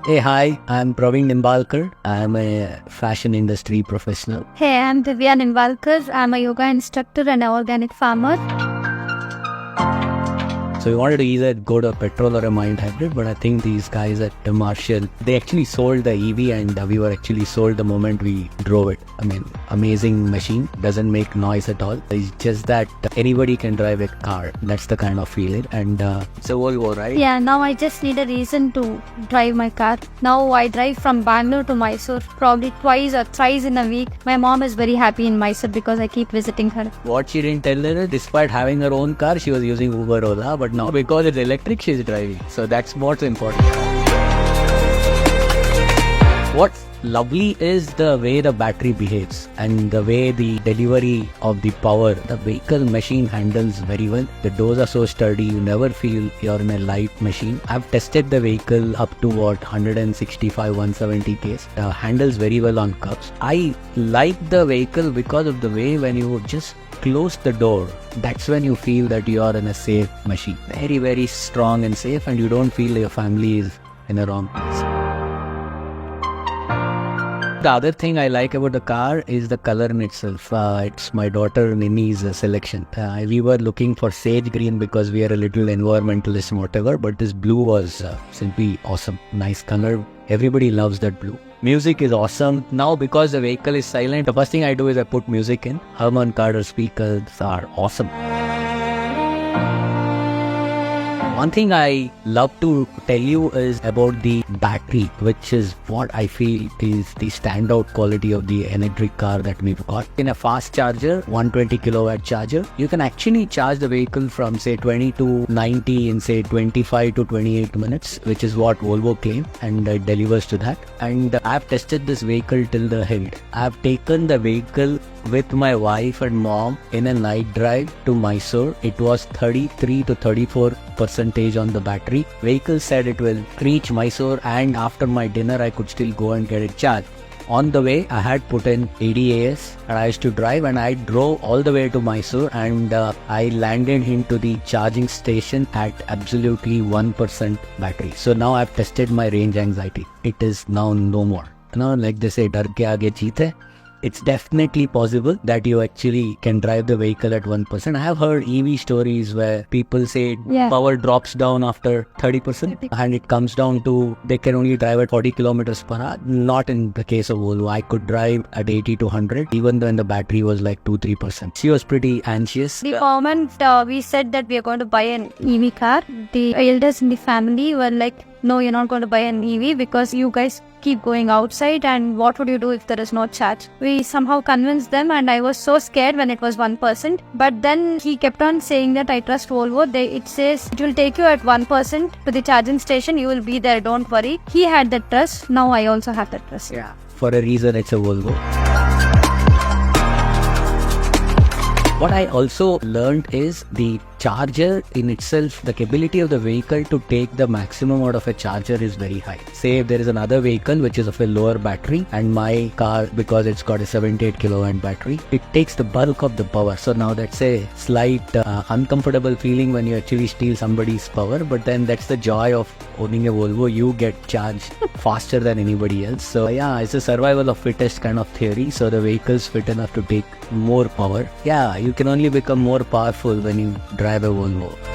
Hey, hi, I'm Praveen Nimbalkar. I'm a fashion industry professional. Hey, I'm Praveen Nimbalkar. I'm a yoga instructor and an organic farmer. So we wanted to either go to a petrol or a mild hybrid, but I think these guys at Marshall, they actually sold the EV and we were actually sold the moment we drove it. I mean, amazing machine, doesn't make noise at all. It's just that anybody can drive a car. That's the kind of feeling. And it's a Volvo, right? Yeah, now I just need a reason to drive my car. Now I drive from Bangalore to Mysore probably twice or thrice in a week. My mom is very happy in Mysore because I keep visiting her. What she didn't tell her, despite having her own car, she was using Uber Ola, but now because it's electric, she's driving. So that's what's important. What's lovely is the way the battery behaves and the way the delivery of the power. The vehicle machine handles very well. The doors are so sturdy, you never feel you're in a light machine. I've tested the vehicle up to 165, 170 k's. Handles very well on curves. I like the vehicle because of the way when you just close the door, that's when you feel that you are in a safe machine. Very, very strong and safe, and you don't feel your family is in a wrong place. The other thing I like about the car is the color in itself. It's my daughter Nini's selection. We were looking for sage green because we are a little environmentalist and whatever, but this blue was simply awesome. Nice color. Everybody loves that blue. Music is awesome. Now because the vehicle is silent, the first thing I do is I put music in. Harman Kardon speakers are awesome. One thing I love to tell you is about the battery, which is what I feel is the standout quality of the electric car that we've got. In a fast charger, 120 kilowatt charger, you can actually charge the vehicle from say 20 to 90 in say 25 to 28 minutes, which is what Volvo claimed, and it delivers to that. And I've tested this vehicle till the hilt. I've taken the vehicle with my wife and mom in a night drive to Mysore. It was 33 to 34% on the battery. Vehicle said it will reach Mysore, and after my dinner I could still go and get it charged. On the way I had put in ADAS and I used to drive, and I drove all the way to Mysore, and I landed into the charging station at absolutely 1% battery. So now I've tested my range anxiety. It is now no more. Like they say, dar ke aage jeet hai. It's definitely possible that you actually can drive the vehicle at 1%. I have heard EV stories where people say power drops down after 30% and it comes down to they can only drive at 40 kilometers per hour. Not in the case of Volvo. I could drive at 80 to 100 even when the battery was like 2-3%. She was pretty anxious. The moment we said that we are going to buy an EV car, the elders in the family were like, no, you're not going to buy an EV because you guys keep going outside, and what would you do if there is no charge? We somehow convinced them, and I was so scared when it was 1%. But then he kept on saying that I trust Volvo. It says it will take you at 1% to the charging station. You will be there. Don't worry. He had that trust. Now I also have that trust. Yeah. For a reason, it's a Volvo. What I also learned is the charger in itself, the capability of the vehicle to take the maximum out of a charger is very high. Say if there is another vehicle which is of a lower battery, and my car, because it's got a 78 kilowatt battery, it takes the bulk of the power. So now that's a slight uncomfortable feeling when you actually steal somebody's power, but then that's the joy of owning a Volvo. You get charged faster than anybody else. So yeah, it's a survival of fittest kind of theory. So the vehicle's fit enough to take more power. Yeah, you can only become more powerful when you drive a Volvo.